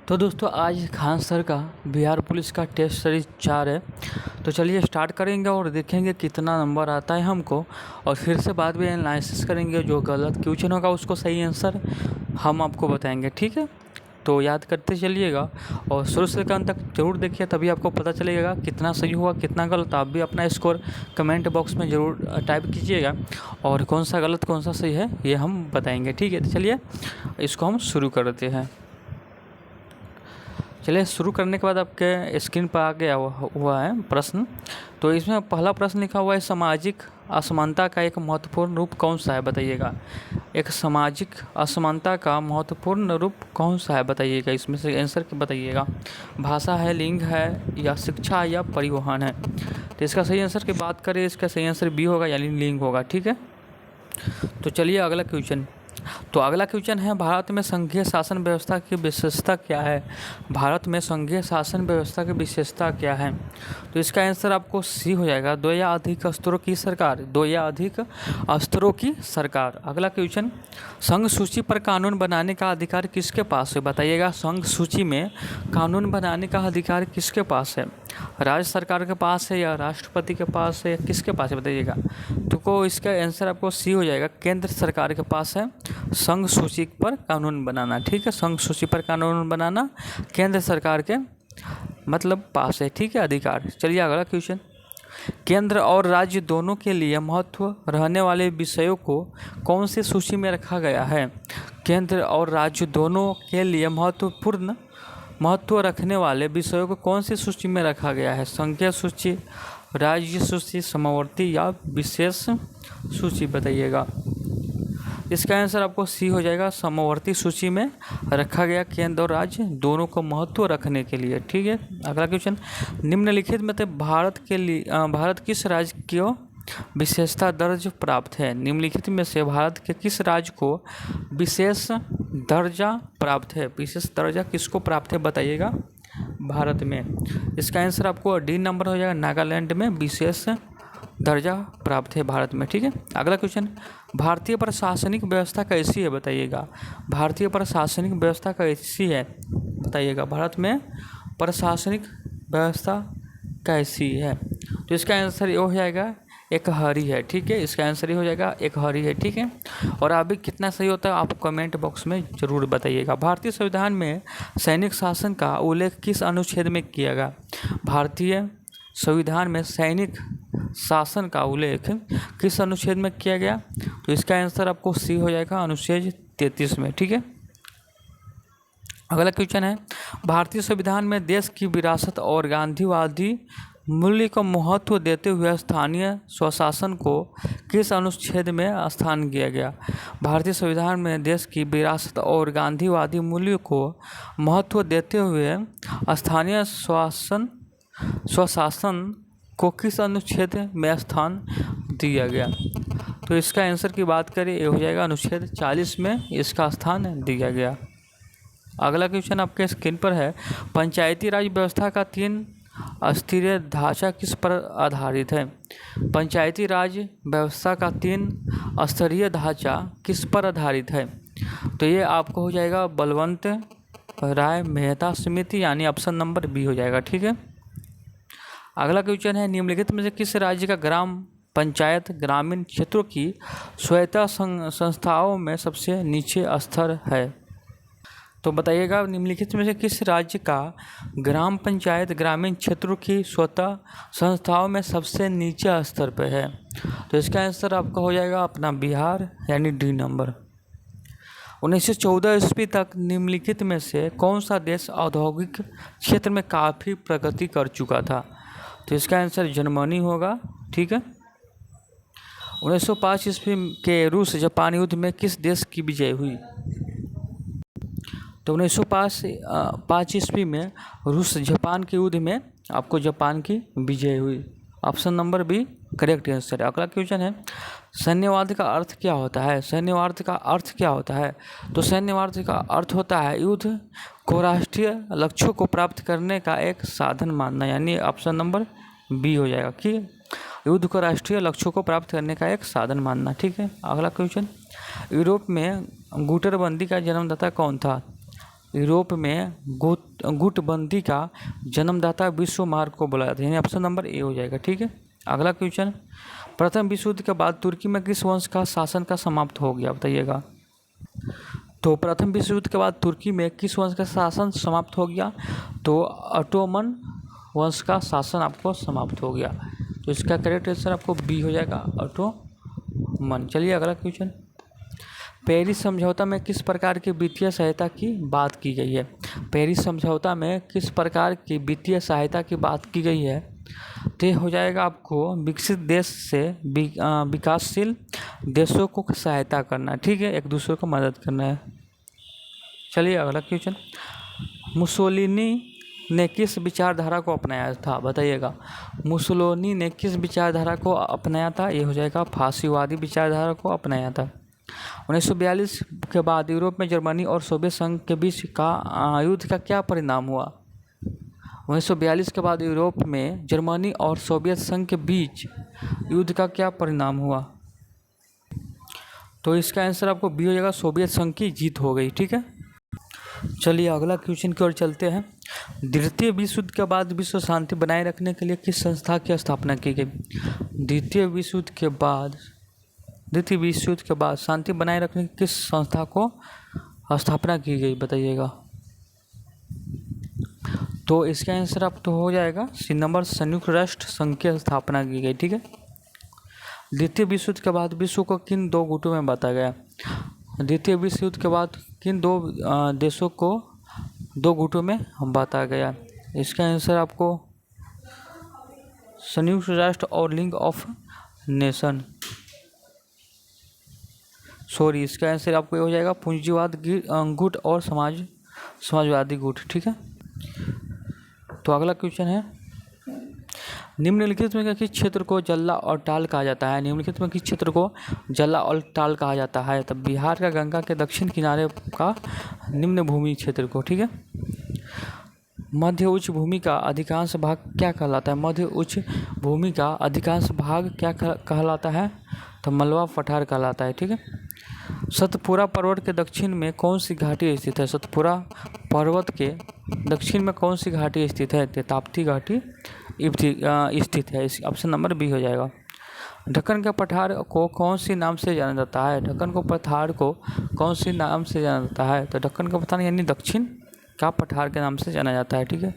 तो दोस्तों आज खान सर का बिहार पुलिस का टेस्ट सीरीज 4 है। तो चलिए स्टार्ट करेंगे और देखेंगे कितना नंबर आता है हमको, और फिर से बाद में एनालिसिस करेंगे। जो गलत क्वेश्चन होगा उसको सही आंसर हम आपको बताएंगे, ठीक है। तो याद करते चलिएगा और शुरू से लेकर अंत तक जरूर देखिए, तभी आपको पता चलेगा कितना सही हुआ कितना गलत। आप भी अपना स्कोर कमेंट बॉक्स में ज़रूर टाइप कीजिएगा, और कौन सा गलत कौन सा सही है ये हम बताएंगे, ठीक है। तो चलिए इसको हम शुरू करते हैं। चलिए शुरू करने के बाद आपके स्क्रीन पर आ गया हुआ है प्रश्न। तो इसमें पहला प्रश्न लिखा हुआ है, सामाजिक असमानता का एक महत्वपूर्ण रूप कौन सा है, बताइएगा। एक सामाजिक असमानता का महत्वपूर्ण रूप कौन सा है, बताइएगा। इसमें से आंसर बताइएगा। भाषा है, लिंग है, या शिक्षा या परिवहन है। तो इसका सही आंसर की बात करें, इसका सही आंसर बी होगा, यानी लिंग होगा, ठीक है। तो चलिए अगला क्वेश्चन। तो अगला क्वेश्चन है, भारत में संघीय शासन व्यवस्था की विशेषता क्या है। भारत में संघीय शासन व्यवस्था की विशेषता क्या है। तो इसका आंसर आपको सी हो जाएगा, 2 या अधिक स्तरों की सरकार। 2 या अधिक स्तरों की सरकार। अगला क्वेश्चन, संघ सूची पर कानून बनाने का अधिकार किसके पास है, बताइएगा। संघ सूची में कानून बनाने का अधिकार किसके पास है। राज्य सरकार के पास है, या राष्ट्रपति के पास है, या किसके पास है, बताइएगा। तो इसका आंसर आपको सी हो जाएगा, केंद्र सरकार के पास है संघ सूची पर कानून बनाना, ठीक है। संघ सूची पर कानून बनाना केंद्र सरकार के पास है, ठीक है, अधिकार। चलिए अगला क्वेश्चन, केंद्र और राज्य दोनों के लिए महत्व रहने वाले विषयों को कौन सी सूची में रखा गया है। केंद्र और राज्य दोनों के लिए महत्व रखने वाले विषयों को कौन सी सूची में रखा गया है। संघीय सूची, राज्य सूची, समवर्ती या विशेष सूची, बताइएगा। इसका आंसर आपको सी हो जाएगा, समवर्ती सूची में रखा गया केंद्र और राज्य दोनों को महत्व रखने के लिए, ठीक है। अगला क्वेश्चन, निम्नलिखित में से भारत किस राज्य को विशेषता दर्ज प्राप्त है। निम्नलिखित में से भारत के किस राज्य को विशेष दर्जा प्राप्त है। विशेष दर्जा किसको प्राप्त है, बताइएगा, भारत में। इसका आंसर आपको डी नंबर हो जाएगा, नागालैंड में विशेष दर्जा प्राप्त है भारत में, ठीक है। अगला क्वेश्चन, भारतीय प्रशासनिक व्यवस्था कैसी है, बताइएगा। भारतीय प्रशासनिक व्यवस्था कैसी है, बताइएगा। भारत में प्रशासनिक व्यवस्था कैसी है। तो इसका आंसर ये हो जाएगा, एकहरी है, ठीक है। इसका आंसर ये हो जाएगा, एकहरी है, ठीक है। और अभी कितना सही होता है आप कमेंट बॉक्स में ज़रूर बताइएगा। भारतीय संविधान में सैनिक शासन का उल्लेख किस अनुच्छेद में किया गया। भारतीय संविधान में सैनिक शासन का उल्लेख किस अनुच्छेद में किया गया। तो इसका आंसर आपको सी हो जाएगा, अनुच्छेद 33 में, ठीक है। अगला क्वेश्चन है, भारतीय संविधान में देश की विरासत और गांधीवादी मूल्य को महत्व देते हुए स्थानीय स्वशासन को किस अनुच्छेद में स्थान दिया गया। भारतीय संविधान में देश की विरासत और गांधीवादी मूल्य को महत्व देते हुए स्थानीय स्वशासन को किस अनुच्छेद में स्थान दिया गया। तो इसका आंसर की बात करें, ये हो जाएगा अनुच्छेद 40 में इसका स्थान दिया गया। अगला क्वेश्चन आपके स्क्रीन पर है, पंचायती राज व्यवस्था का 3 स्तरीय ढांचा किस पर आधारित है। पंचायती राज व्यवस्था का 3 स्तरीय ढांचा किस पर आधारित है। तो ये आपको हो जाएगा बलवंत राय मेहता समिति, यानी ऑप्शन नंबर बी हो जाएगा, ठीक है। अगला क्वेश्चन है, निम्नलिखित में से किस राज्य का ग्राम पंचायत ग्रामीण क्षेत्रों की स्वायत्ता संस्थाओं में सबसे नीचे स्तर है। तो बताइएगा, निम्नलिखित में से किस राज्य का ग्राम पंचायत ग्रामीण क्षेत्रों की स्वतः संस्थाओं में सबसे नीचे स्तर पर है। तो इसका आंसर आपका हो जाएगा अपना बिहार, यानी डी नंबर। 1914 ईस्वी तक निम्नलिखित में से कौन सा देश औद्योगिक क्षेत्र में काफ़ी प्रगति कर चुका था। तो इसका आंसर जर्मनी होगा, ठीक है। 1905 ईस्वी के रूस जापान युद्ध में किस देश की विजय हुई। तो 1905 ईस्वी में रूस जापान के युद्ध में आपको जापान की विजय हुई। Option number B correct answer है। अगला क्वेश्चन है, सैन्यवाद का अर्थ क्या होता है। सैन्यवाद का अर्थ क्या होता है। तो सैन्यवाद का अर्थ होता है युद्ध को राष्ट्रीय लक्ष्यों को प्राप्त करने का एक साधन मानना, यानी ऑप्शन नंबर बी हो जाएगा कि युद्ध को राष्ट्रीय लक्ष्यों को प्राप्त करने का एक साधन मानना, ठीक है। अगला क्वेश्चन, यूरोप में गुटरबंदी का जन्मदाता कौन था। यूरोप में गुटबंदी का जन्मदाता विश्व मार्ग को बोला जाता है, यानी ऑप्शन नंबर ए हो जाएगा। ठीक है, अगला क्वेश्चन, प्रथम विश्व युद्ध के बाद तुर्की में किस वंश का शासन का समाप्त हो गया, बताइएगा। तो प्रथम विश्व युद्ध के बाद तुर्की में किस वंश का शासन समाप्त हो गया, तो ऑटोमन वंश का शासन आपको समाप्त हो गया। तो इसका करेक्ट आंसर आपको बी हो जाएगा, ऑटोमन। चलिए अगला क्वेश्चन, पेरिस समझौता में किस प्रकार की वित्तीय सहायता की बात की गई है। पेरिस समझौता में किस प्रकार की वित्तीय सहायता की बात की गई है, तो हो जाएगा आपको विकसित देश से विकासशील देशों को सहायता करना, ठीक है, एक दूसरे को मदद करना है। चलिए अगला क्वेश्चन, मुसोलिनी ने किस विचारधारा को अपनाया था, बताइएगा। मुसोलिनी ने किस विचारधारा को अपनाया था, ये हो जाएगा फासीवादी विचारधारा को अपनाया था। 1942 के बाद यूरोप में जर्मनी और सोवियत संघ के बीच का युद्ध का क्या परिणाम हुआ। 1942 के बाद यूरोप में जर्मनी और सोवियत संघ के बीच युद्ध का क्या परिणाम हुआ, तो इसका आंसर आपको बी हो जाएगा, सोवियत संघ की जीत हो गई। ठीक है, चलिए अगला क्वेश्चन की ओर चलते हैं। द्वितीय विश्व युद्ध के बाद विश्व शांति बनाए रखने के लिए किस संस्था की स्थापना की गई। द्वितीय विश्व युद्ध के बाद शांति बनाए रखने की किस संस्था को स्थापना की गई, बताइएगा। तो इसका आंसर आप तो हो जाएगा सी नंबर, संयुक्त राष्ट्र संघ की स्थापना की गई। ठीक है, द्वितीय विश्व युद्ध के बाद विश्व को किन दो गुटों में बांटा गया। द्वितीय विश्व युद्ध के बाद किन दो देशों को दो गुटों में बांटा गया, इसका आंसर आपको संयुक्त राष्ट्र और लीग ऑफ नेशन, सॉरी, इसका आंसर आपको ये हो जाएगा पूंजीवाद गुट और समाजवादी गुट। ठीक है, तो अगला क्वेश्चन है, निम्नलिखित में किस क्षेत्र को जल्ला और टाल कहा जाता है। निम्नलिखित में किस क्षेत्र को जल्ला और टाल कहा जाता है, तब बिहार का गंगा के दक्षिण किनारे का निम्न भूमि क्षेत्र को। ठीक है, मध्य उच्च भूमि का अधिकांश भाग क्या कहलाता है। मध्य उच्च भूमि का अधिकांश भाग क्या कहलाता है, तो मलबा पठार कहलाता है। ठीक है, सतपुरा पर्वत के दक्षिण में कौन सी घाटी स्थित है। सतपुरा पर्वत के दक्षिण में कौन सी घाटी स्थित है, तो ताप्ती घाटी स्थित है। इस ऑप्शन नंबर बी हो जाएगा। ढक्कन के पठार को कौन सी नाम से जाना जाता है। ढक्कन को पठार को कौन सी नाम से जाना जाता है, तो ढक्कन का पठार यानी दक्षिण का पठार के नाम से जाना जाता है। ठीक है,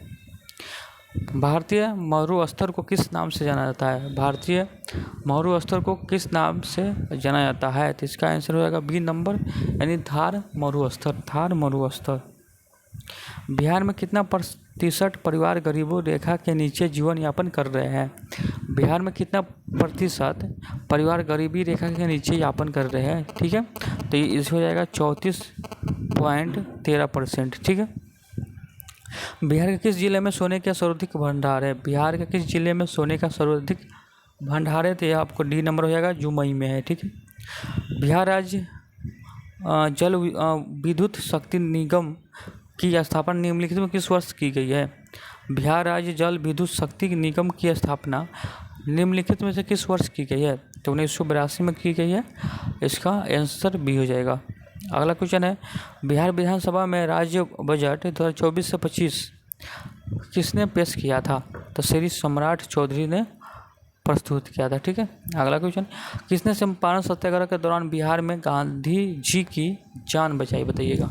भारतीय मरुस्थल को किस नाम से जाना जाता है। भारतीय मरुस्थल को किस नाम से जाना जाता है, तो इसका आंसर हो जाएगा बी नंबर, यानी थार मरुस्थल। थार मरुस्थल। बिहार में कितना प्रतिशत परिवार गरीबों रेखा के नीचे जीवन यापन कर रहे हैं। बिहार में कितना प्रतिशत परिवार गरीबी रेखा के नीचे यापन कर रहे हैं। ठीक है, तो ये इस हो जाएगा 34.13%। ठीक है, बिहार के किस जिले में सोने का सर्वाधिक भंडार है। बिहार के किस जिले में सोने का सर्वाधिक भंडार है, तो यह आपको डी नंबर हो जाएगा, जुमई में है। ठीक है, बिहार राज्य जल विद्युत शक्ति निगम की स्थापना निम्नलिखित में किस वर्ष की गई है। बिहार राज्य जल विद्युत शक्ति निगम की स्थापना निम्नलिखित में से किस वर्ष की गई है, तो 1982 में की गई है। इसका आंसर बी हो जाएगा। अगला क्वेश्चन है, बिहार विधानसभा में राज्य बजट 2024 से 25 किसने पेश किया था, तो श्री सम्राट चौधरी ने प्रस्तुत किया था। ठीक है, अगला क्वेश्चन, किसने चंपारण सत्याग्रह के दौरान बिहार में गांधी जी की जान बचाई, बताइएगा।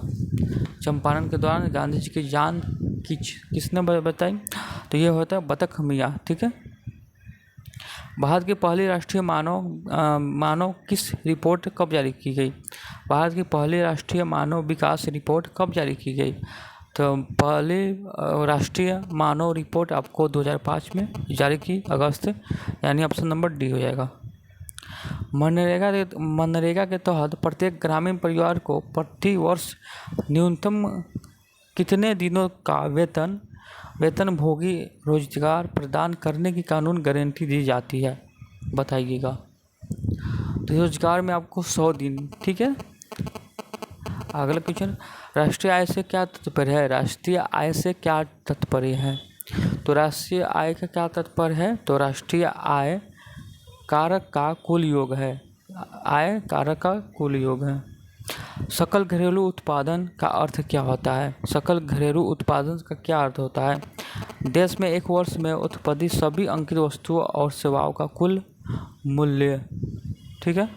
चंपारण के दौरान गांधी जी की जान किसने बताई, तो ये होता है बतख मियाँ। ठीक है, भारत की पहली राष्ट्रीय मानव किस रिपोर्ट कब जारी की गई। भारत की पहली राष्ट्रीय मानव विकास रिपोर्ट कब जारी की गई, तो पहली राष्ट्रीय मानव रिपोर्ट आपको 2005 में जारी की, अगस्त, यानी ऑप्शन नंबर डी हो जाएगा। मनरेगा के तहत प्रत्येक ग्रामीण परिवार को प्रति वर्ष न्यूनतम कितने दिनों का वेतनभोगी रोजगार प्रदान करने की कानून गारंटी दी जाती है, बताइएगा। तो रोजगार में आपको 100 दिन। ठीक है, अगला क्वेश्चन, राष्ट्रीय आय से क्या तात्पर्य है। राष्ट्रीय आय से क्या तात्पर्य है, तो राष्ट्रीय आय का क्या तात्पर्य है, तो राष्ट्रीय आय कारक का कुल योग है। आय कारक का कुल योग है। सकल घरेलू उत्पादन का अर्थ क्या होता है? सकल घरेलू उत्पादन का क्या अर्थ होता है? देश में एक वर्ष में उत्पादित सभी अंकित वस्तुओं और सेवाओं का कुल मूल्य। ठीक है।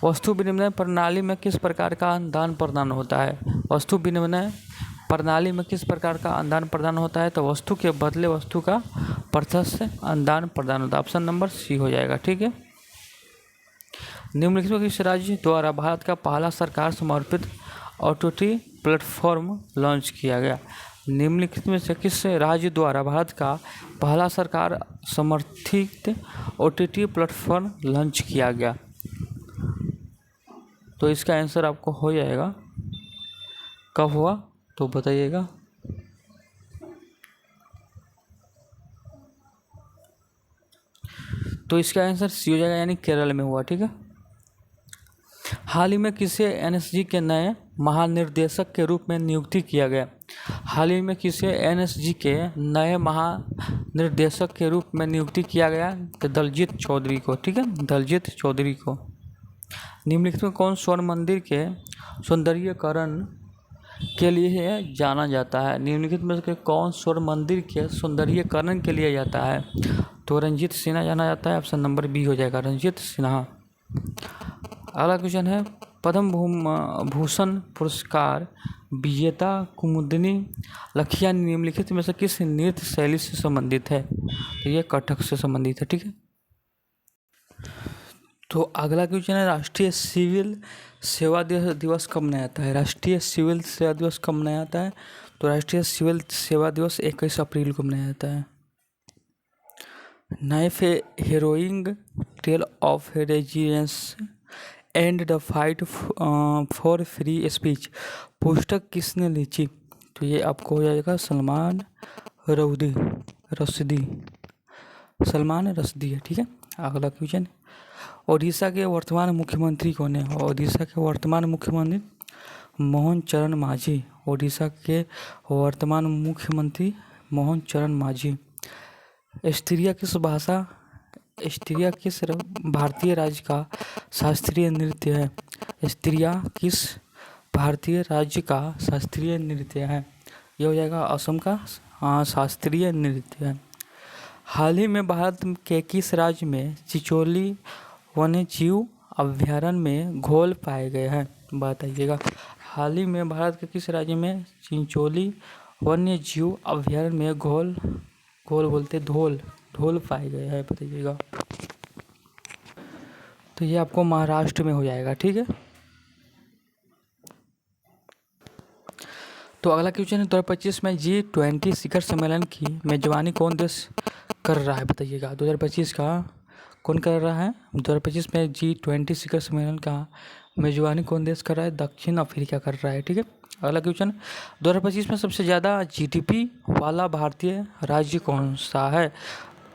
वस्तु विनिमय प्रणाली में किस प्रकार का आदान प्रदान होता है? वस्तु विनिमय प्रणाली में किस प्रकार का आदान प्रदान होता है? तो वस्तु के बदले वस्तु का प्रत्यक्ष आदान प्रदान होता है। ऑप्शन नंबर सी हो जाएगा। ठीक है। निम्नलिखित में किस राज्य द्वारा भारत का पहला सरकार समर्पित OTT प्लेटफॉर्म लॉन्च किया गया? निम्नलिखित में से किस राज्य द्वारा भारत का पहला सरकार समर्थित OTT प्लेटफॉर्म लॉन्च किया गया? तो इसका आंसर आपको हो जाएगा, कब हुआ तो बताइएगा। तो इसका आंसर सी हो जाएगा, यानी केरल में हुआ। ठीक है। हाल ही में किसे NSG के नए महानिर्देशक के रूप में नियुक्ति किया गया? हाल ही में किसे NSG के नए महानिर्देशक के रूप में नियुक्ति किया गया? तो दलजीत चौधरी को। ठीक है, दलजीत चौधरी को। निम्नलिखित में कौन स्वर्ण मंदिर के सौंदर्यीकरण के लिए जाना जाता है? निम्नलिखित में से कौन स्वर्ण मंदिर के सौंदर्यीकरण के लिए जाता है? तो रंजीत सिन्हा जाना जाता है। ऑप्शन नंबर बी हो जाएगा, रंजीत सिन्हा। अगला क्वेश्चन है, पद्म भूषण पुरस्कार विजेता कुमुदिनी लखिया निम्नलिखित में से किस नृत्य शैली से संबंधित है? तो ये कथक से संबंधित है। ठीक है। तो अगला क्वेश्चन है, राष्ट्रीय सिविल सेवा दिवस कब मनाया जाता है? राष्ट्रीय सिविल सेवा दिवस कब मनाया जाता है? तो राष्ट्रीय सिविल सेवा दिवस 21 अप्रैल को मनाया जाता है। Knife heroic tale of residence and the fight for free speech पुस्तक किसने लिखी? तो ये आपको हो जाएगा सलमान रश्दी है। ठीक है। अगला क्वेश्चन, ओडिशा के वर्तमान मुख्यमंत्री कौन है? ओडिशा के वर्तमान मुख्यमंत्री मोहन चरण मांझी। ओडिशा के वर्तमान मुख्यमंत्री मोहन चरण मांझी। स्त्रिया किस भारतीय राज्य का शास्त्रीय नृत्य है? स्त्रिया किस भारतीय राज्य का शास्त्रीय नृत्य है? ये हो जाएगा असम का शास्त्रीय नृत्य है। हाल ही में भारत के किस राज्य में चिचोली वन्यजीव अभ्यारण्य में घोल पाए गए हैं? बताइएगा। हाल ही में भारत के किस राज्य में चिचोली वन्यजीव अभ्यारण्य में घोल बोलते ढोल पाए गए हैं? बताइएगा। तो ये आपको महाराष्ट्र में हो जाएगा। ठीक है। तो अगला क्वेश्चन है, 2025 में G20 शिखर सम्मेलन की मेजबानी कौन देश कर रहा है? बताइएगा। 2025 का कौन कर रहा है? 2025 में G20 शिखर सम्मेलन का मेजबानी कौन देश कर रहा है? दक्षिण अफ्रीका कर रहा है। ठीक है। अगला क्वेश्चन, 2025 में सबसे ज़्यादा GDP वाला भारतीय राज्य कौन सा है?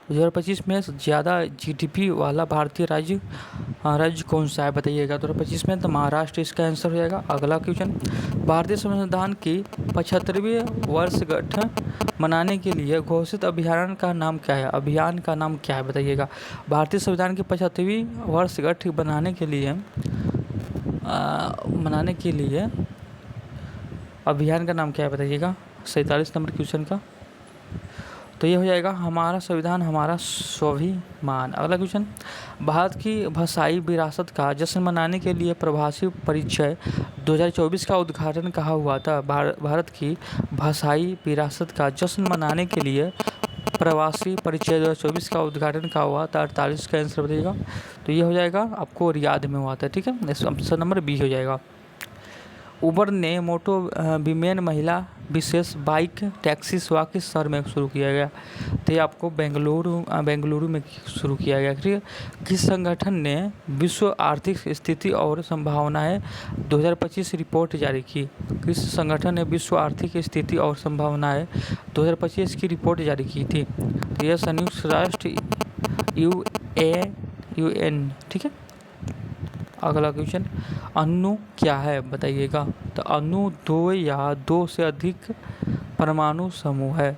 2025 में ज़्यादा GDP वाला भारतीय राज्य कौन सा है? बताइएगा। 2025 में तो महाराष्ट्र इसका आंसर हो जाएगा। अगला क्वेश्चन, भारतीय संविधान की 75वीं वर्षगांठ मनाने के लिए घोषित अभियान का नाम क्या है? अभियान का नाम क्या है? बताइएगा। भारतीय संविधान की 75वीं वर्षगांठ मनाने के लिए अभियान का नाम क्या है? बताइएगा। 47 नंबर क्वेश्चन का। तो ये हो जाएगा हमारा संविधान हमारा स्वाभिमान। अगला क्वेश्चन, भारत की भाषाई विरासत का जश्न मनाने के लिए प्रवासी परिचय 2024 का उद्घाटन कहाँ हुआ था? भारत की भाषाई विरासत का जश्न मनाने के लिए प्रवासी परिचय 2024 का उद्घाटन कहाँ हुआ था? 48 का आंसर बताइएगा। तो ये हो जाएगा आपको रियाद में हुआ था। ठीक है। ऑप्शन नंबर बी हो जाएगा। उबर ने मोटो विमेन महिला विशेष बाइक टैक्सी सेवा किस शहर में शुरू किया गया? तो ये आपको बेंगलुरु में शुरू किया गया। ठीक है। किस संगठन ने विश्व आर्थिक स्थिति और संभावनाएं 2025 रिपोर्ट जारी की? किस संगठन ने विश्व आर्थिक स्थिति और संभावनाएं 2025 की रिपोर्ट जारी की थी? तो यह संयुक्त राष्ट्र UN। ठीक है। अगला क्वेश्चन, अणु क्या है? बताइएगा। तो अणु 2 या 2 से अधिक परमाणु समूह है।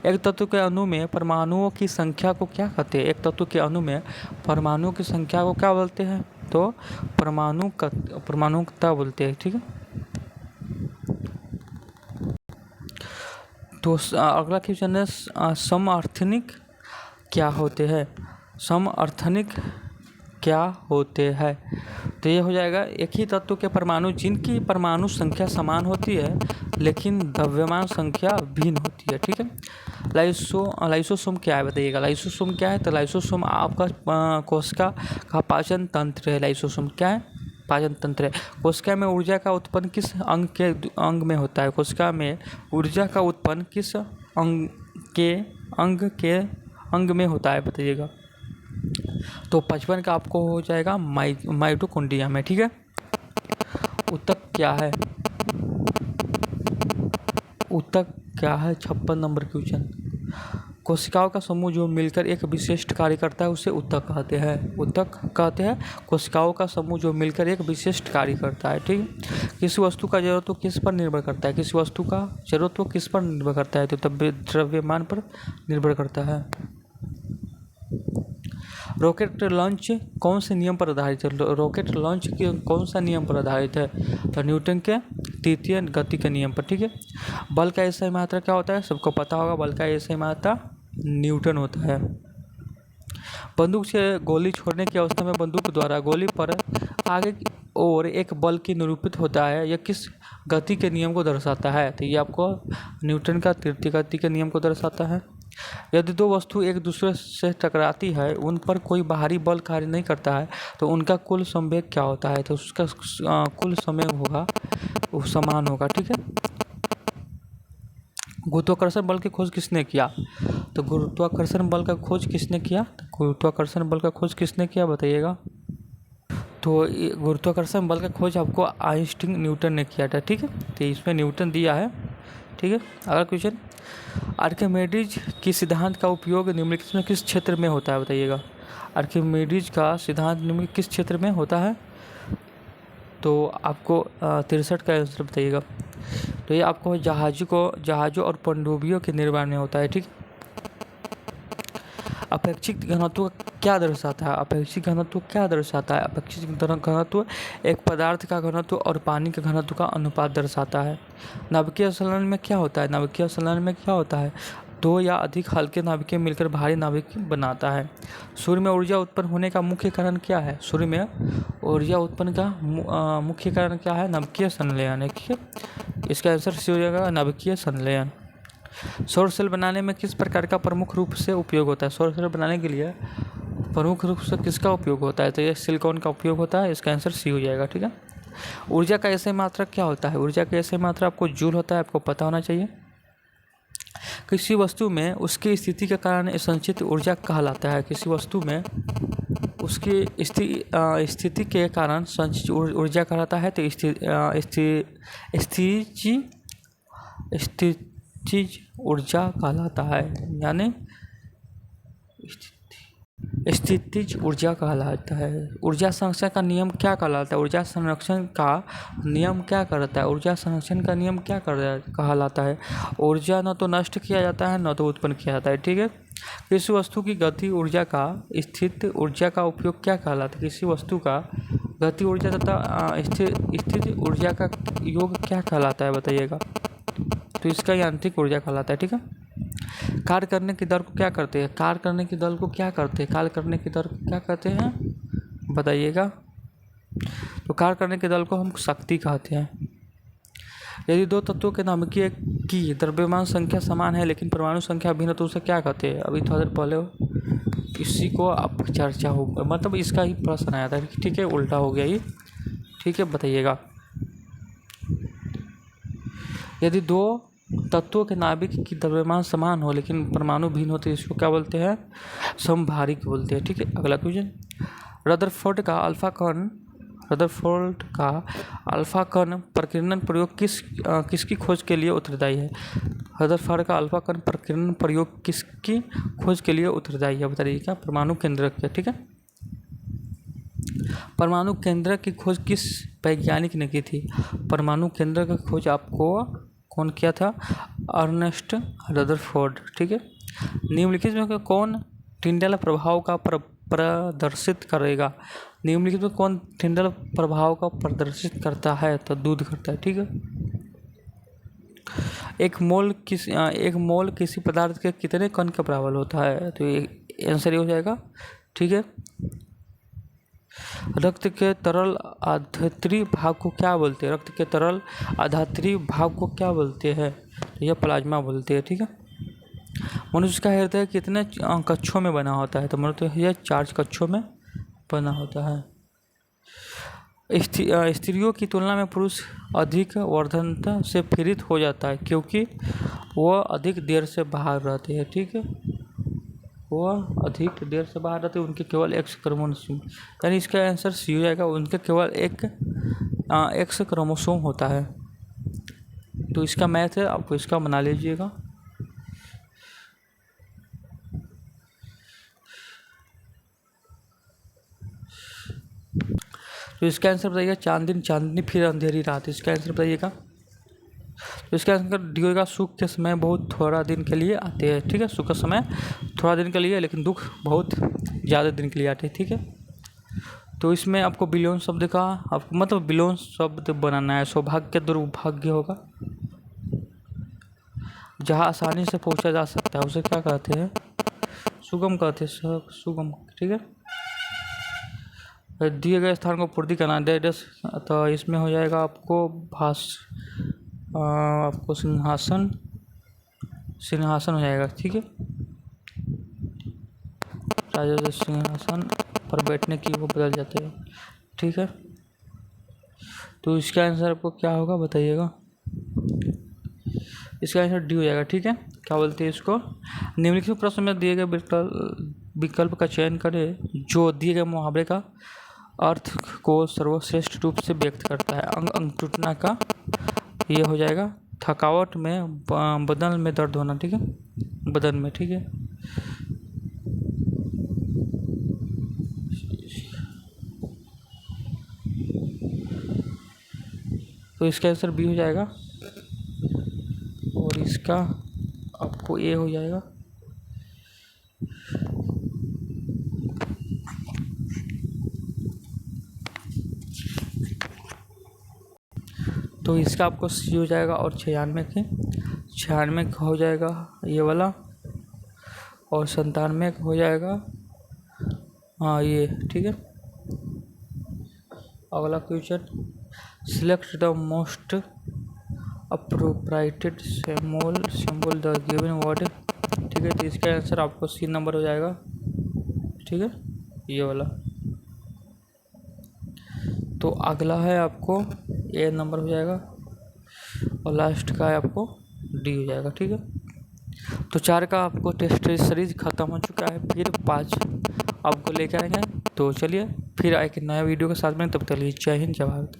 एक तत्व के अणु में परमाणुओं की संख्या को क्या कहते हैं? एक तत्व के अणु में परमाणुओं की संख्या को क्या बोलते हैं? तो परमाणुकता बोलते हैं। ठीक है, तो अगला क्वेश्चन है समअर्थनिक क्या होते हैं। समअर्थनिक क्या होते हैं, तो ये हो जाएगा एक ही तत्व के परमाणु जिनकी परमाणु संख्या समान होती है लेकिन द्रव्यमान संख्या भिन्न होती है। ठीक है, लाइसोसोम क्या है बताइएगा। लाइसोसोम क्या है, तो लाइसोसोम आपका कोशिका का पाचन तंत्र है। लाइसोसोम क्या है, पाचन तंत्र है। कोशिका में ऊर्जा का उत्पन्न किस अंग में होता है। कोशिका में ऊर्जा का उत्पन्न किस अंग में होता है बताइएगा। तो 55 का आपको हो जाएगा माइटोकॉन्ड्रिया में। ठीक है, ऊतक क्या है, ऊतक क्या है 56 नंबर क्वेश्चन। कोशिकाओं का समूह जो मिलकर एक विशिष्ट कार्य करता है उसे ऊतक कहते हैं। ऊतक कहते हैं कोशिकाओं का समूह जो मिलकर एक विशिष्ट कार्य करता है। ठीक है, किसी वस्तु का जरूरत्व किस पर निर्भर करता है। किसी वस्तु का जरूरत्व किस पर निर्भर करता है, तो द्रव्यमान पर निर्भर करता है। रॉकेट लॉन्च कौन से नियम पर आधारित है। रॉकेट लॉन्च के कौन सा नियम पर आधारित है, तो न्यूटन के तृतीय गति के नियम पर। ठीक है, बल का एसआई मात्रा क्या होता है, सबको पता होगा। बल का एसआई मात्रा न्यूटन होता है। बंदूक से गोली छोड़ने की अवस्था में बंदूक द्वारा गोली पर आगे की ओर एक बल की निरूपित होता है, यह किस गति के नियम को दर्शाता है, तो ये आपको न्यूटन का तृतीय गति के नियम को दर्शाता है। यदि दो वस्तु एक दूसरे से टकराती है, उन पर कोई बाहरी बल कार्य नहीं करता है, तो उनका कुल संवेग क्या होता है, तो उसका कुल संवेग होगा वो समान होगा। ठीक है, गुरुत्वाकर्षण बल की खोज किसने किया, तो गुरुत्वाकर्षण बल का खोज किसने किया, तो गुरुत्वाकर्षण बल का खोज किसने किया बताइएगा। तो गुरुत्वाकर्षण बल का खोज आपको आइंस्टीन न्यूटन ने किया था। ठीक है, तो इसमें न्यूटन दिया है। ठीक है, अगला क्वेश्चन, आर्किमिडीज की सिद्धांत का उपयोग निम्नलिखित में किस क्षेत्र में होता है बताइएगा। आर्किमिडीज का सिद्धांत निम्नलिखित किस क्षेत्र में होता है, तो आपको 63 का आंसर बताइएगा। तो ये आपको जहाज़ों और पनडुब्बियों के निर्माण में होता है। ठीक, अपेक्षित घनत्व क्या दर्शाता है। अपेक्षित घनत्व क्या दर्शाता है, अपेक्षित घनत्व एक पदार्थ का घनत्व और पानी के घनत्व का अनुपात दर्शाता है। नाभिकीय संलयन में क्या होता है, नाभिकीय संलयन में क्या होता है, दो या अधिक हल्के नाभिक मिलकर भारी नाभिक बनाता है। सूर्य में ऊर्जा उत्पन्न होने का मुख्य कारण क्या है, सूर्य में ऊर्जा उत्पन्न का मुख्य कारण क्या है, नाभिकीय संलयन है। ठीक है, इसका आंसर सी हो जाएगा, नाभिकीय संलयन। सौर सेल बनाने में किस प्रकार का प्रमुख रूप से उपयोग होता है। सौर सेल बनाने के लिए प्रमुख रूप से किसका उपयोग होता है, तो ये सिलिकॉन का उपयोग होता है। इसका आंसर सी हो जाएगा। ठीक है, ऊर्जा का एसआई मात्रा क्या होता है। ऊर्जा का एसआई मात्रा आपको जूल होता है, आपको पता होना चाहिए। किसी वस्तु में उसकी स्थिति के कारण संचित ऊर्जा कहलाता है। किसी वस्तु में उसकी स्थिति के कारण संचित ऊर्जा कहलाता है, तो स्थितिज ऊर्जा कहलाता है, यानी स्थितिज ऊर्जा कहलाता है। ऊर्जा संरक्षण का नियम क्या कहलाता है। ऊर्जा संरक्षण का नियम क्या करता है, ऊर्जा संरक्षण का नियम क्या कहलाता है। ऊर्जा न तो नष्ट किया जाता है न तो उत्पन्न किया जाता है। ठीक है, किसी वस्तु की गति ऊर्जा का स्थित ऊर्जा का उपयोग क्या कहलाता है। किसी वस्तु का गति ऊर्जा तथा स्थित ऊर्जा का योग क्या कहलाता है बताइएगा, तो इसका यांत्रिक ऊर्जा कहलाता है। ठीक है, कार्य करने की दर को क्या करते हैं, कार्य करने की दर को क्या करते हैं, कार्य करने की दर को क्या कहते हैं बताइएगा। तो कार्य करने के दल को हम शक्ति कहते हैं। यदि दो तत्वों के नाभिकीय की द्रव्यमान संख्या समान है लेकिन परमाणु संख्या भिन्न, तो उसे क्या कहते हैं। अभी थोड़ा देर पहले इसी को अब चर्चा हो, मतलब इसका ही प्रश्न आया था। ठीक है, उल्टा हो गया ये। ठीक है, बताइएगा। यदि दो तत्वों के नाभिक की द्रव्यमान समान हो लेकिन परमाणु भिन्न हो तो इसको क्या बोलते हैं, समभारिक बोलते हैं। ठीक है, अगला क्वेश्चन, रदरफोर्ड का अल्फा कण प्रकीर्णन प्रयोग किसकी खोज के लिए उत्तरदायी है। रदरफोर्ड का अल्फा कण प्रकीर्णन प्रयोग किसकी खोज के लिए उत्तरदायी है बताइए क्या, परमाणु केंद्रक के। ठीक है, परमाणु केंद्रक की खोज किस वैज्ञानिक ने की थी। परमाणु केंद्रक की खोज आपको कौन किया था, अर्नेस्ट रदरफोर्ड। ठीक है, निम्नलिखित में कौन टिंडेल प्रभाव का प्रदर्शित करेगा। निम्नलिखित में कौन टिंडल प्रभाव का प्रदर्शित करता है? तो दूध करता है। ठीक है। एक मोल किसी पदार्थ के कितने कण के बराबर होता है? तो ये आंसर ये हो जाएगा। ठीक है। रक्त के तरल आधात्री भाग को क्या बोलते हैं? रक्त के तरल आधात्री भाग को क्या बोलते हैं? तो यह प्लाज्मा बोलते हैं। ठीक है। मनुष्य का हृदय कितने कक्षों में बना होता है? तो मनुष्य यह 4 कक्षों में बना होता है। स्त्रियों की तुलना में पुरुष अधिक वर्धनता से पीड़ित हो जाता है क्योंकि वह अधिक देर से बाहर रहते हैं। ठीक है। वह अधिक देर से बाहर रहते हैं, उनके केवल एक्स क्रोमोसोम, यानी इसका आंसर सी हो जाएगा। उनके केवल एक एक्स क्रोमोसोम होता है। तो इसका मैथ है, आपको इसका बना लीजिएगा। तो इसका आंसर बताइएगा। चांद दिन चांदनी फिर अंधेरी रात, इसका आंसर बताइएगा। तो इसका आंसर डी होगा। सुख के समय बहुत थोड़ा दिन के लिए आते हैं। ठीक है। सुख का समय थोड़ा दिन के लिए, लेकिन दुख बहुत ज़्यादा दिन के लिए आते हैं। ठीक है। तो इसमें आपको बिलोन शब्द का आपको मतलब बिलोन शब्द बनाना है। सौभाग्य दुर्भाग्य होगा। जहाँ आसानी से पहुँचा जा सकता है उसे क्या कहते हैं? सुगम कहते हैं। सुगम। ठीक है। दिए गए स्थान को पूर्ति करना दे। तो इसमें हो जाएगा आपको सिंहासन हो जाएगा। ठीक है। राजा सिंहासन पर बैठने की वो बदल जाते हैं। ठीक है। तो इसका आंसर आपको क्या होगा बताइएगा। इसका आंसर डी हो जाएगा। ठीक है। क्या बोलते हैं इसको? निम्नलिखित प्रश्न में दिए गए विकल्प का चयन करें जो दिए गए मुहावरे का अर्थ को सर्वश्रेष्ठ रूप से व्यक्त करता है। अंग टूटना का ये हो जाएगा। थकावट में बदन में दर्द होना। ठीक है। बदन में। ठीक है। तो इसका आंसर बी हो जाएगा और इसका आपको ए हो जाएगा। तो इसका आपको सी हो जाएगा और 96 का हो जाएगा ये वाला, और 97 का हो जाएगा हाँ ये। ठीक है। अगला question, select the most appropriated symbol the given word. ठीक है। तो इसका आंसर आपको सी नंबर हो जाएगा। ठीक है। ये वाला। तो अगला है आपको ए नंबर हो जाएगा और लास्ट का है आपको डी हो जाएगा। ठीक है। तो 4 का आपको टेस्ट सीरीज ख़त्म हो चुका है, फिर 5 आपको लेकर आएंगे। तो चलिए फिर एक नया वीडियो के साथ में, तब तक जय हिंद जय भारत।